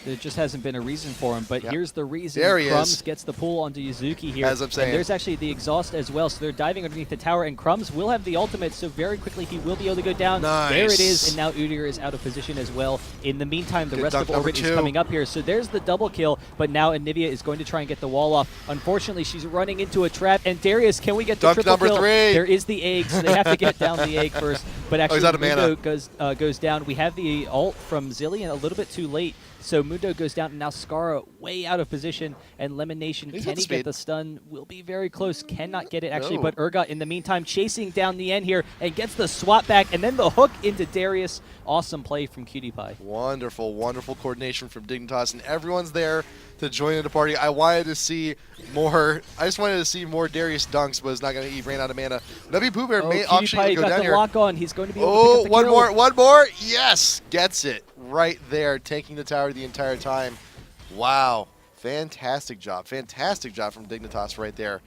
There just hasn't been a reason for him, but Yep. here's the reason. There he Crumbs is. gets the pull onto Yuzuki here. As I'm saying. And there's actually the exhaust as well, so they're diving underneath the tower, and Crumbs will have the ultimate, so very quickly he will be able to go down. Nice. There it is, and now Udyr is out of position as well. In the meantime, the Good rest dunk of Orbit number is 2. coming up here, so there's the double kill, but now Anivia is going to try and get the wall off. Unfortunately, she's running into a trap, and Darius, can we get the Dunk triple number kill? 3. There is the egg, so they have to get down the egg first, but actually he's out of mana. Mundo goes down. We have the ult from Zillion a little bit too late. So Mundo goes down, and now Scara way out of position, and Lemonation, He's can got he speed. get the stun? Will be very close, cannot get it actually, No. but Urgot in the meantime chasing down the end here, and gets the swap back, and then the hook into Darius. Awesome play from Cutie Pie. Wonderful, wonderful coordination from Dignitas, and everyone's there to join in the party. I wanted to see more. I just wanted to see more Darius dunks, but it's not going to. He ran out of mana. W Pooh Bear may Cutie option Pie go got down the here. lock on. He's going to be able to Oh, pick up the kill. one more. Yes, gets it right there, taking the tower the entire time. Wow, fantastic job from Dignitas right there.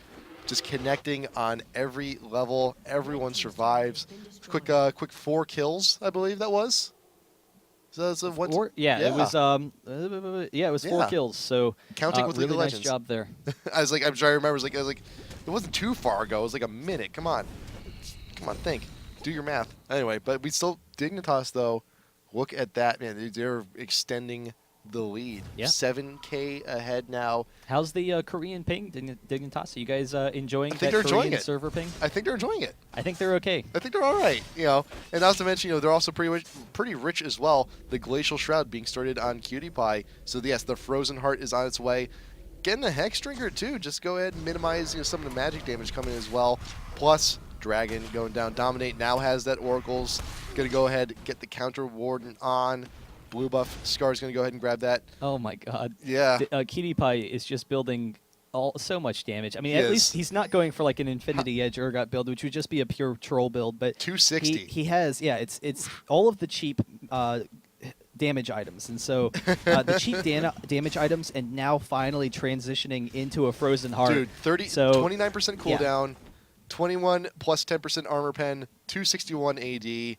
Just connecting on every level. Everyone survives. Quick 4 kills, I believe that was. So that's a one. Yeah, it was. It was 4 Yeah. kills. So Counting with League really of nice Legends. job there. I was like, I'm sure I remember. I was like, it wasn't too far ago. It was like a minute. Come on, think, do your math. Anyway, but we still Dignitas though. Look at that, man. They're extending the lead. Yeah. 7K ahead now. How's the Korean ping, Dignitas? Are you guys enjoying I think that they're enjoying Korean it. server ping? I think they're enjoying it. I think they're okay. I think they're all right, And not to mention, they're also pretty rich as well. The Glacial Shroud being started on Cutie Pie. So yes, the Frozen Heart is on its way. Getting the Hex Drinker too. Just go ahead and minimize some of the magic damage coming in as well. Plus Dragon going down. Dominate now has that Oracle's gonna go ahead get the counter Warden on. Blue buff. Scar's gonna go ahead and grab that. Oh my God. Yeah. Cutie Pie is just building so much damage. I mean, He at is. least he's not going for like an Infinity Edge Urgot build, which would just be a pure troll build. But 260. he has, it's all of the cheap damage items, and so the cheap damage items, and now finally transitioning into a Frozen Heart. Dude, 29% cooldown, 21 plus 10% armor pen, 261 AD.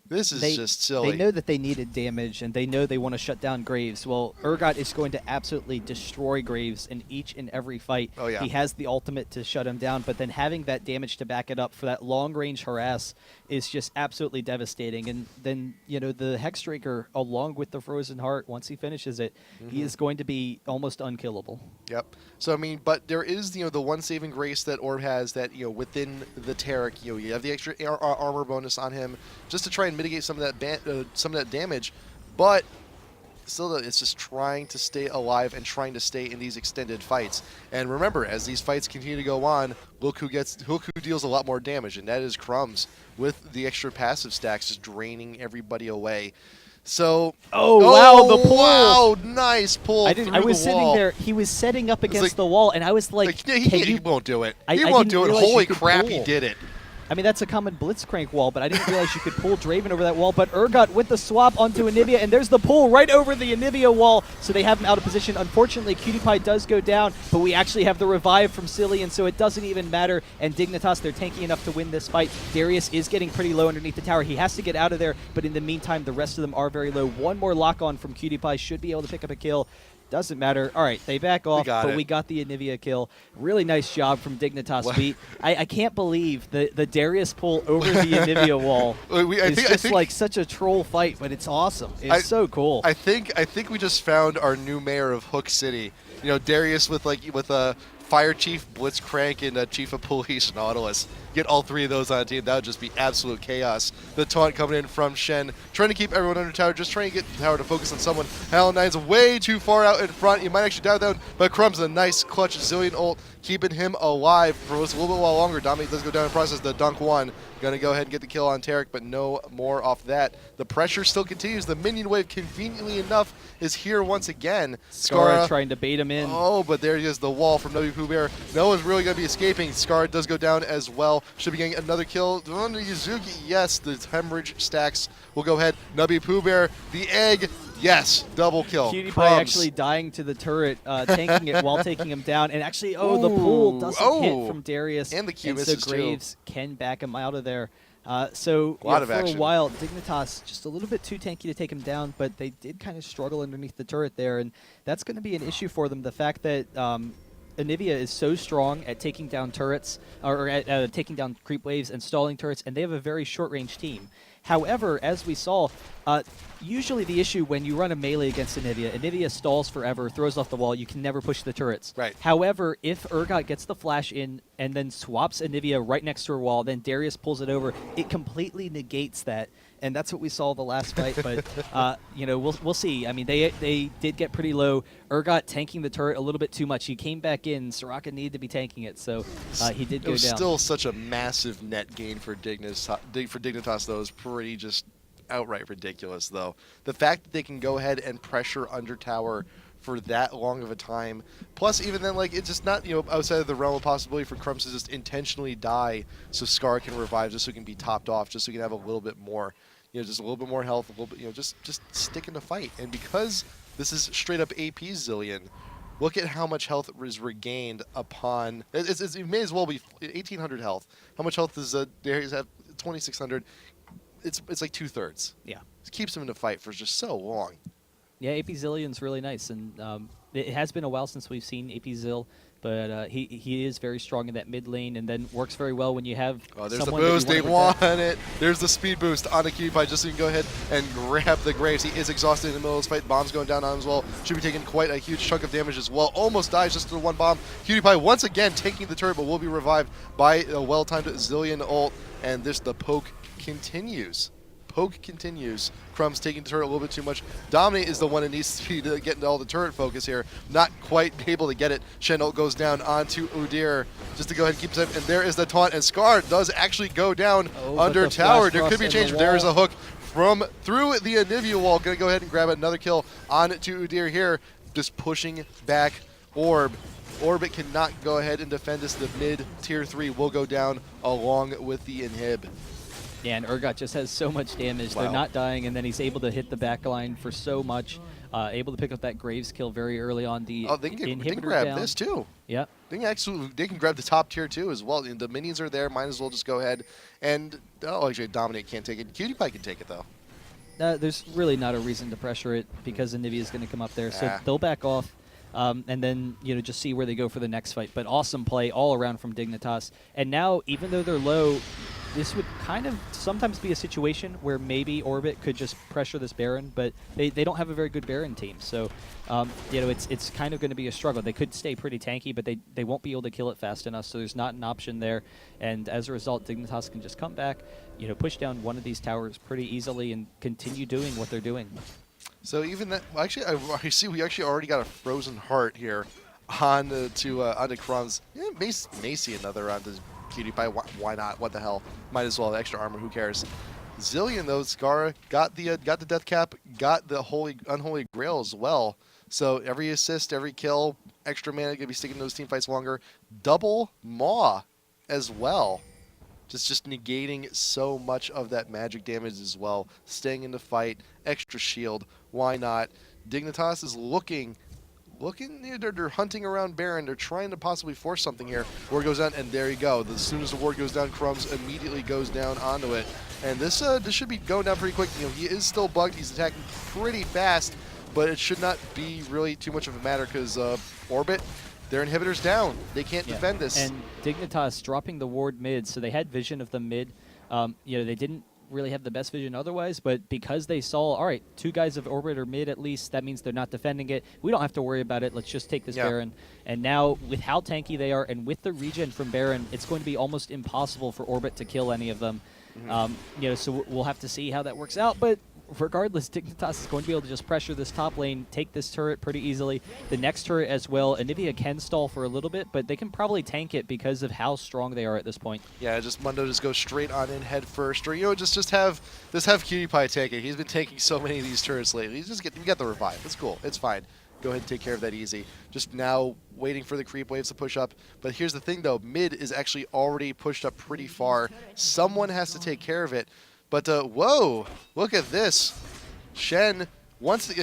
This is just silly. They know that they needed damage, and they know they want to shut down Graves. Well, Urgot is going to absolutely destroy Graves in each and every fight. Oh, yeah. He has the ultimate to shut him down, but then having that damage to back it up for that long-range harass is just absolutely devastating. And then, the Hexdrinker, along with the Frozen Heart, once he finishes it, he is going to be almost unkillable. Yep. So, I mean, but there is, the one saving grace that Orb has that, within the Taric, you have the extra armor bonus on him just to try and mitigate some of that damage, but still it's just trying to stay alive and trying to stay in these extended fights. And remember, as these fights continue to go on, look who deals a lot more damage, and that is Crumbs with the extra passive stacks just draining everybody away. So Wow, the pull! Wow, nice pull. I was sitting there. He was setting up against like- the wall, and I was like, he won't do it. I He won't didn't do it. realize you Holy could crap, he pull. did it. I mean, that's a common Blitzcrank wall, but I didn't realize you could pull Draven over that wall, but Urgot with the swap onto Anivia, and there's the pull right over the Anivia wall, so they have him out of position. Unfortunately, Cutie Pie does go down, but we actually have the revive from Cillian, so it doesn't even matter, and Dignitas, they're tanky enough to win this fight. Darius is getting pretty low underneath the tower. He has to get out of there, but in the meantime, the rest of them are very low. One more lock-on from Cutie Pie should be able to pick up a kill. Doesn't matter. All right, they back off, but we got the Anivia kill. Really nice job from Dignitas. I can't believe the Darius pull over the Anivia wall. I think like such a troll fight, but it's awesome. It's so cool. I think we just found our new mayor of Hook City. Darius with a Fire Chief, Blitzcrank, and a Chief of Police, Nautilus. Get all three of those on a team, that would just be absolute chaos. The taunt coming in from Shen, trying to keep everyone under tower, just trying to get the tower to focus on someone. Hell9's way too far out in front. You might actually dive down, but Crumbs a nice clutch Zillion ult, keeping him alive for a little bit while longer. Dominate does go down in process. The dunk one. Going to go ahead and get the kill on Taric, but no more off that. The pressure still continues. The minion wave, conveniently enough, is here once again. Scara trying to bait him in. Oh, but there he is, the wall from W Pooh Bear. No one's really going to be escaping. Scar does go down as well. Should be getting another kill. Yuzuki, yes, the hemorrhage stacks will go ahead. W Pooh Bear, the egg. Yes, double kill. Cutie Pie actually dying to the turret, tanking it while taking him down. And actually, the pull doesn't hit from Darius. And the Q and misses so Graves can back him out of there. So A lot of for action. a while, Dignitas just a little bit too tanky to take him down, but they did kind of struggle underneath the turret there, and that's going to be an issue for them. The fact that Anivia is so strong at taking down turrets, or at taking down creep waves and stalling turrets, and they have a very short-range team. However, as we saw, usually the issue when you run a melee against Anivia stalls forever, throws off the wall, you can never push the turrets. Right. However, if Urgot gets the flash in and then swaps Anivia right next to her wall, then Darius pulls it over, it completely negates that. And that's what we saw the last fight, but we'll see. I mean, they did get pretty low. Urgot tanking the turret a little bit too much. He came back in. Soraka needed to be tanking it, so he did go down. It was still such a massive net gain for Dignitas, though. It was pretty just outright ridiculous, though. The fact that they can go ahead and pressure under tower for that long of a time, plus even then, like, it's just not, outside of the realm of possibility for Crumbs to just intentionally die so Scar can revive, just so he can be topped off, just so he can have a little bit more, just a little bit more health, a little bit, just stick in the fight. And because this is straight up AP Zilean, look at how much health is regained upon, it may as well be 1,800 health. How much health does Darius have? 2,600. It's like 2/3. Yeah. It keeps him in the fight for just so long. Yeah, AP Zilean's really nice, and it has been a while since we've seen AP Zil, but he is very strong in that mid lane, and then works very well when you have there's the someone boost. that They you want it. There's the speed boost on the Cutie Pie, just so you can go ahead and grab the Graves. He is exhausted in the middle of this fight. Bomb's going down on him as well. Should be taking quite a huge chunk of damage as well. Almost dies just to the one bomb. Cutie Pie once again taking the turret, but will be revived by a well-timed Zilean ult, and the poke continues. Poke continues. Crumbs taking the turret a little bit too much. Dominate is the one that needs to be getting all the turret focus here. Not quite able to get it. Shen ult goes down onto Udyr just to go ahead and keep it. And there is the taunt. And Scar does actually go down under tower. There could be a change. There is a hook through the Anivia wall. Going to go ahead and grab another kill onto Udyr here. Just pushing back Orb. Orbit cannot go ahead and defend this. The mid tier 3 will go down along with the inhib. Yeah, and Urgot just has so much damage. Wow. They're not dying, and then he's able to hit the back line for so much. Able to pick up that Graves kill very early on. The they can inhibitor grab down. this too. Yeah. They can grab the top tier too as well. The minions are there. Might as well just go ahead and actually Dominate can't take it. Cutie Pie can take it though. There's really not a reason to pressure it because Anivia is going to come up there, so they'll back off. And then, just see where they go for the next fight. But awesome play all around from Dignitas. And now, even though they're low, this would kind of sometimes be a situation where maybe Orbit could just pressure this Baron, but they don't have a very good Baron team. So, it's kind of going to be a struggle. They could stay pretty tanky, but they won't be able to kill it fast enough, so there's not an option there. And as a result, Dignitas can just come back, push down one of these towers pretty easily and continue doing what they're doing. So even that, actually, I see we actually already got a Frozen Heart here onto Crumbs. Yeah, Macy another onto Cutie Pie. Why not? What the hell? Might as well. Extra armor. Who cares? Zilean though, Scar got the death cap, got the unholy grail as well. So every assist, every kill, extra mana gonna be sticking to those team fights longer. Double Maw as well. Just negating so much of that magic damage as well. Staying in the fight, extra shield, why not? Dignitas is looking, they're hunting around Baron. They're trying to possibly force something here. Ward goes down, and there you go. As soon as the ward goes down, Crumbs immediately goes down onto it. And this should be going down pretty quick. He is still bugged. He's attacking pretty fast, but it should not be really too much of a matter because Orbit, their inhibitor's down. They can't defend this. And Dignitas dropping the ward mid, so they had vision of the mid. They didn't really have the best vision otherwise, but because they saw, all right, 2 guys of Orbit or mid at least, that means they're not defending it. We don't have to worry about it. Let's just take this Baron. And now, with how tanky they are and with the regen from Baron, it's going to be almost impossible for Orbit to kill any of them. So we'll have to see how that works out, but regardless, Dignitas is going to be able to just pressure this top lane, take this turret pretty easily. The next turret as well. Anivia can stall for a little bit, but they can probably tank it because of how strong they are at this point. Yeah, just Mundo just go straight on in head first, or just have Cutie Pie take it. He's been taking so many of these turrets lately. You get the revive. It's cool. It's fine. Go ahead and take care of that easy. Just now waiting for the creep waves to push up. But here's the thing though, mid is actually already pushed up pretty far. Someone has to take care of it. But whoa, look at this. Shen, once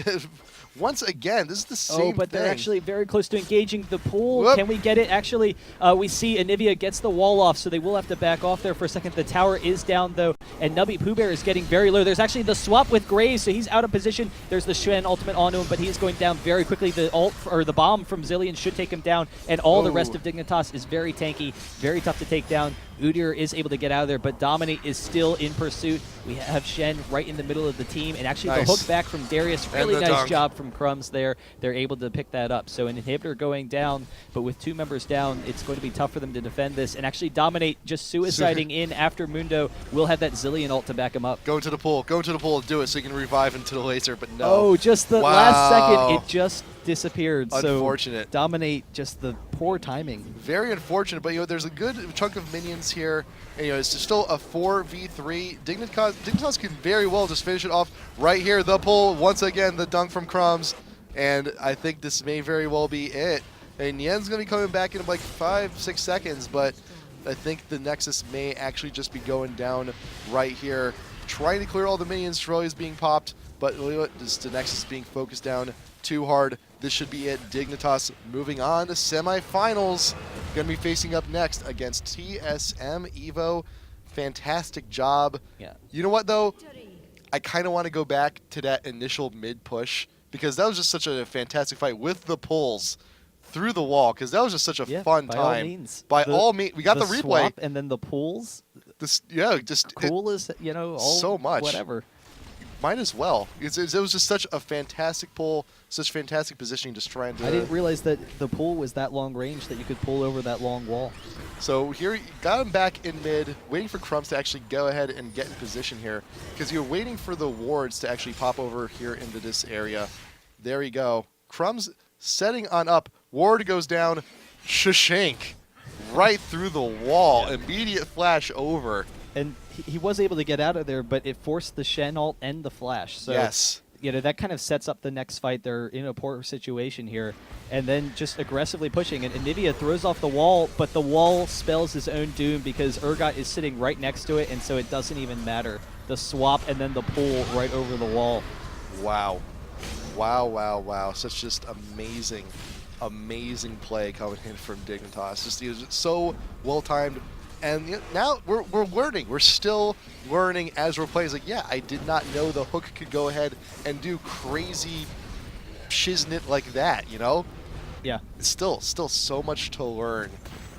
Once again, this is the same thing. Oh, but they're actually very close to engaging the pool. Whoop. Can we get it? Actually, we see Anivia gets the wall off, so they will have to back off there for a second. The tower is down, though, and Nubby Pooh Bear is getting very low. There's actually the swap with Graves, so he's out of position. There's the Shen ultimate onto him, but he is going down very quickly. The ult or the bomb from Zillion should take him down, and all the rest of Dignitas is very tanky, very tough to take down. Udyr is able to get out of there, but Dominate is still in pursuit. We have Shen right in the middle of the team, and actually the hook back from Darius. Really nice job from Crumbs there. They're able to pick that up. So an inhibitor going down, but with 2 members down, it's going to be tough for them to defend this. And actually Dominate just suiciding in after Mundo will have that Zillion ult to back him up. Go to the pool. Go to the pool and do it so you can revive into the laser, but no. Oh, just the last second, it just disappeared. Unfortunate. So Dominate, just the poor timing. Very unfortunate, but there's a good chunk of minions here. And, it's still a 4v3. Dignitas can very well just finish it off right here. The pull, once again, the dunk from Crumbs. And I think this may very well be it. And Yen's going to be coming back in like 5-6 seconds, but I think the Nexus may actually just be going down right here. Trying to clear all the minions. Shirley is being popped, but just the Nexus being focused down too hard. This should be it. Dignitas moving on to semifinals. Going to be facing up next against TSM Evo. Fantastic job. Yeah. You know what, though? I kind of want to go back to that initial mid push because that was just such a fantastic fight with the pulls through the wall because that was just such a fun time. By all means. By all means. We got the replay. Swap and then the pulls. Just cool as, all so much. Whatever. Might as well. It was just such a fantastic pull, such fantastic positioning, just trying to... I didn't realize that the pull was that long range that you could pull over that long wall. So here, you got him back in mid, waiting for Crumbs to actually go ahead and get in position here, because you're waiting for the wards to actually pop over here into this area. There we go. Crumbs setting on up. Ward goes down. Shashank right through the wall. Immediate flash over. And he was able to get out of there, but it forced the Shen ult and the flash. So, yes. That kind of sets up the next fight. They're in a poor situation here. And then just aggressively pushing. And Anivia throws off the wall, but the wall spells his own doom because Urgot is sitting right next to it, and so it doesn't even matter. The swap and then the pull right over the wall. Wow. Wow, wow, wow. Such just amazing, amazing play coming in from Dignitas. Just, it was so well-timed. And now we're learning. We're still learning as we're playing. It's like, yeah, I did not know the hook could go ahead and do crazy shiznit like that, Yeah. It's still so much to learn.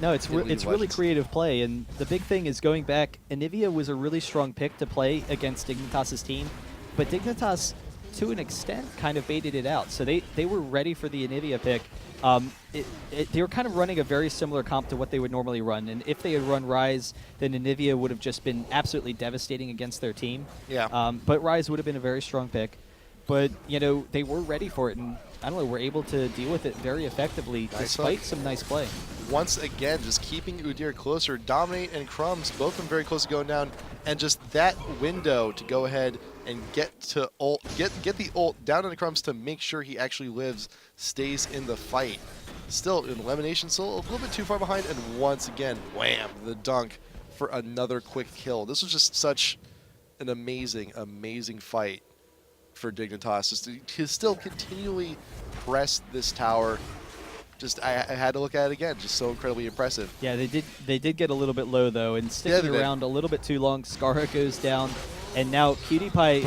No, it's really creative play. And the big thing is going back, Anivia was a really strong pick to play against Dignitas' team. But Dignitas, to an extent, kind of baited it out. So they were ready for the Anivia pick. They were kind of running a very similar comp to what they would normally run. And if they had run Ryze, then Anivia would have just been absolutely devastating against their team. Yeah. But Ryze would have been a very strong pick. But, they were ready for it. And, I don't know, were able to deal with it very effectively despite some nice play. Once again, just keeping Udyr closer. Dominate and Crumbs, both of them very close to going down. And just that window to go ahead and get to ult, get the ult down into Crumbs to make sure he actually lives, stays in the fight. Still, elimination still a little bit too far behind, and once again, wham, the dunk for another quick kill. This was just such an amazing, amazing fight for Dignitas. Just to still continually press this tower. Just I had to look at it again. Just so incredibly impressive. Yeah, they did get a little bit low though, and sticking around a little bit too long. Scarra goes down, and now Cutie Pie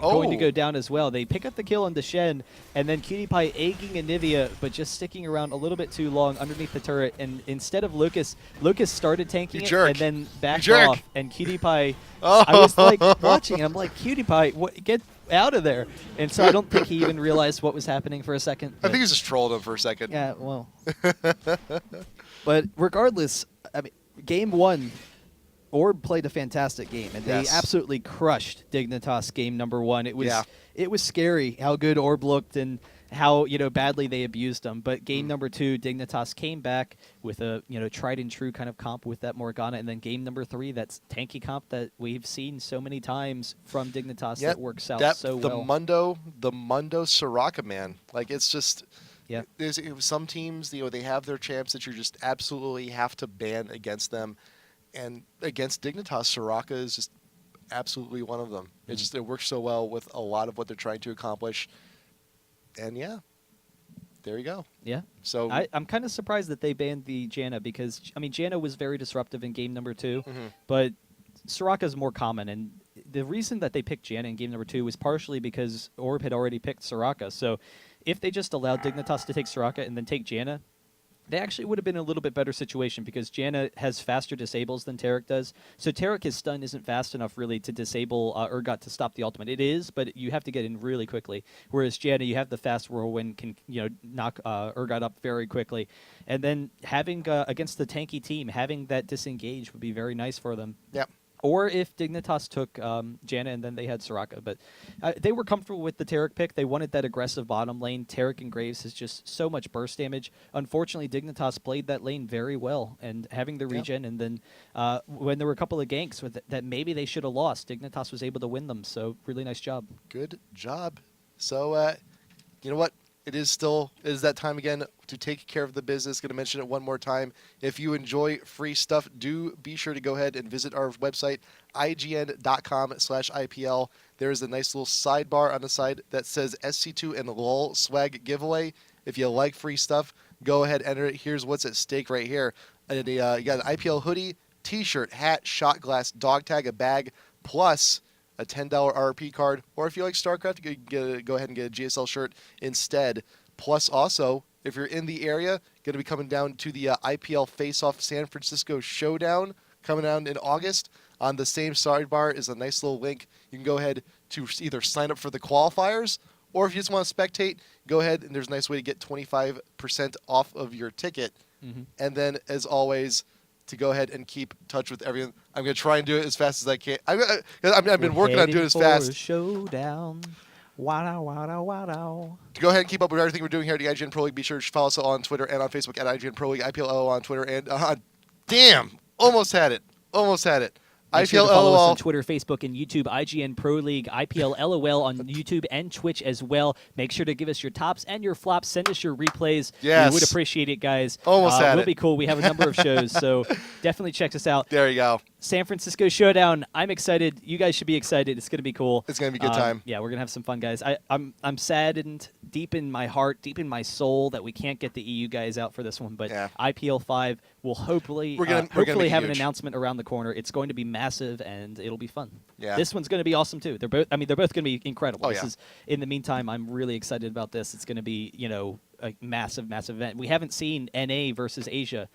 going to go down as well. They pick up the kill on Shen, and then Cutie Pie egging Anivia, but just sticking around a little bit too long underneath the turret. And instead of Lucas started tanking it and then backed off, and Cutie Pie. I was like watching. I'm like, Cutie Pie, get out of there. And so I don't think he even realized what was happening for a second. I think he just trolled him for a second. Yeah, well. But regardless, I mean, game one, Orb played a fantastic game, and they absolutely crushed Dignitas game number one. It was scary how good Orb looked and how badly they abused them. But game number two, Dignitas came back with a tried and true kind of comp with that Morgana, and then game number three, that's tanky comp that we've seen so many times from Dignitas that works out so well. The Mundo Soraka, man, like it's just. Yeah. There's some teams, they have their champs that you just absolutely have to ban against them, and against Dignitas, Soraka is just absolutely one of them. It works so well with a lot of what they're trying to accomplish. And yeah, there you go. Yeah. So I'm kind of surprised that they banned the Janna because, I mean, Janna was very disruptive in game number 2, Mhm. but Soraka's more common. And the reason that they picked Janna in game number 2 was partially because Orb had already picked Soraka. So if they just allowed Dignitas to take Soraka and then take Janna, they actually would have been in a little bit better situation because Janna has faster disables than Tarek does. So Tarek, his stun isn't fast enough really to disable Urgot to stop the ultimate. It is, but you have to get in really quickly. Whereas Janna, you have the fast whirlwind, can knock Urgot up very quickly. And then having against the tanky team, having that disengage would be very nice for them. Yep. Or if Dignitas took Janna and then they had Soraka. But they were comfortable with the Tarek pick. They wanted that aggressive bottom lane. Tarek and Graves is just so much burst damage. Unfortunately, Dignitas played that lane very well. And having the regen, and then when there were a couple of ganks that maybe they should have lost, Dignitas was able to win them. So really nice job. Good job. So, you know what? It is that time again to take care of the business. Going to mention it one more time. If you enjoy free stuff, do be sure to go ahead and visit our website, ign.com/IPL. There is a nice little sidebar on the side that says SC2 and LOL swag giveaway. If you like free stuff, go ahead, enter it. Here's what's at stake right here. You got an IPL hoodie, t-shirt, hat, shot glass, dog tag, a bag, plus a $10 RP card, or if you like StarCraft, you can go ahead and get a GSL shirt instead. Plus, also, if you're in the area, going to be coming down to the IPL Face-Off San Francisco Showdown coming down in August. On the same sidebar is a nice little link. You can go ahead to either sign up for the qualifiers, or if you just want to spectate, go ahead and there's a nice way to get 25% off of your ticket. Mm-hmm. And then, as always, to go ahead and keep touch with everything. I'm going to try and do it as fast as I can. I've been working on doing it as fast. Showdown. Wow, wow, wow. To go ahead and keep up with everything we're doing here at the IGN Pro League, be sure to follow us on Twitter and on Facebook at IGN Pro League, IPLO on Twitter, and damn, almost had it. Make sure to follow us on IPLLOL. Twitter, Facebook, and YouTube. IGN Pro League, IPL LOL on YouTube and Twitch as well. Make sure to give us your tops and your flops. Send us your replays. Yes. We would appreciate it, guys. Almost had Will it. be cool. We have a number of shows, so definitely check us out. There you go. San Francisco Showdown. I'm excited. You guys should be excited. It's going to be cool. It's going to be a good time. Yeah, we're going to have some fun, guys. I'm saddened deep in my heart, deep in my soul that we can't get the EU guys out for this one, but Yeah. IPL5 will hopefully We're gonna hopefully make it have an huge. announcement around the corner. It's going to be massive and it'll be fun. Yeah. This one's going to be awesome too. They're both going to be incredible. Oh, This yeah. is in the meantime, I'm really excited about this. It's going to be, a massive event. We haven't seen NA versus Asia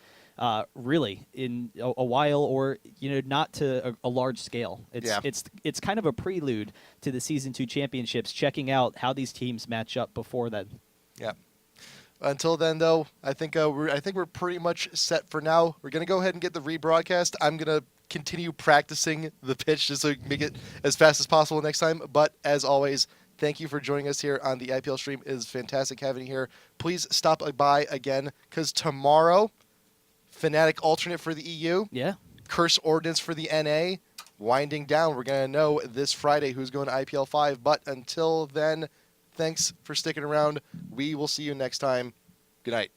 really in a while, or not to a large scale. It's kind of a prelude to the Season 2 championships, checking out how these teams match up before then. Yeah. Until then, though, I think we're pretty much set for now. We're gonna go ahead and get the rebroadcast. I'm gonna continue practicing the pitch just so we can make it as fast as possible next time. But as always, thank you for joining us here on the IPL stream. It is fantastic having you here. Please stop by again, because tomorrow, Fnatic alternate for the EU, Yeah. Curse Ordinance for the NA, winding down. We're gonna know this Friday who's going to IPL5. But until then, thanks for sticking around. We will see you next time. Good night.